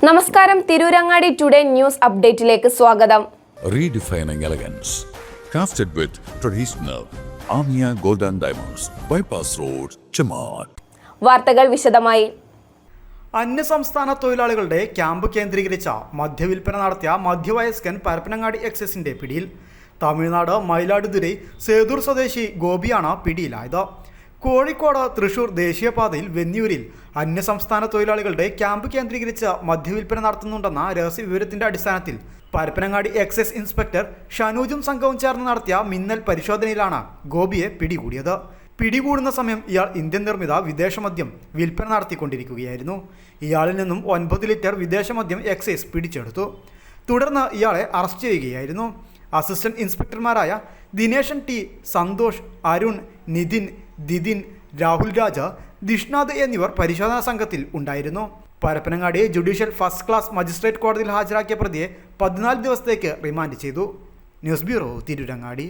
നമസ്കാരം, Tirurangadi today news അപ്ഡേറ്റിലേക്ക് സ്വാഗതം. Redefining elegance, crafted with traditional Amia Gold and Diamonds, Bypass Road, Chamat. വാർത്തകൾ വിശദമായി. അന്യസംസ്ഥാന തൊഴിലാളികളുടെ ക്യാമ്പ് കേന്ദ്രീകരിച്ച മദ്യവിൽപ്പന നടത്തിയ മധ്യവയസ്കൻ പരപ്പനങ്ങാടി എക്സൈസിന്റെ പിടിയിൽ. തമിഴ്നാട് മയിലാടുതുറൈ സേതൂർ സ്വദേശി ഗോപിയാണ് പിടിയിലായത്. കോഴിക്കോട് തൃശൂർ ദേശീയപാതയിൽ വെന്നിയൂരിൽ അന്യസംസ്ഥാന തൊഴിലാളികളുടെ ക്യാമ്പ് കേന്ദ്രീകരിച്ച് മദ്യവിൽപ്പന നടത്തുന്നുണ്ടെന്ന രഹസ്യ വിവരത്തിന്റെ അടിസ്ഥാനത്തിൽ പരപ്പനങ്ങാടി എക്സൈസ് ഇൻസ്പെക്ടർ ഷനൂജും സംഘവും ചേർന്ന് നടത്തിയ മിന്നൽ പരിശോധനയിലാണ് ഗോപിയെ പിടികൂടിയത്. പിടികൂടുന്ന സമയം ഇയാൾ ഇന്ത്യൻ നിർമ്മിത വിദേശമദ്യം വിൽപ്പന നടത്തിക്കൊണ്ടിരിക്കുകയായിരുന്നു. ഇയാളിൽ നിന്നും 9 ലിറ്റർ വിദേശമദ്യം എക്സൈസ് പിടിച്ചെടുത്തു. തുടർന്ന് ഇയാളെ അറസ്റ്റ് ചെയ്യുകയായിരുന്നു. അസിസ്റ്റന്റ് ഇൻസ്പെക്ടർമാരായ ദിനേശൻ ടി, സന്തോഷ്, അരുൺ, നിതിൻ, ദിദിൻ, രാഹുൽ രാജ, ദിഷ്നാഥ് എന്നിവർ പരിശോധനാ സംഘത്തിൽ ഉണ്ടായിരുന്നു. Parappanangadi judicial first class magistrate കോടതിയിൽ ഹാജരാക്കിയ പ്രതിയെ 14 ദിവസത്തേക്ക് റിമാൻഡ് ചെയ്തു. News bureau, Tirurangadi.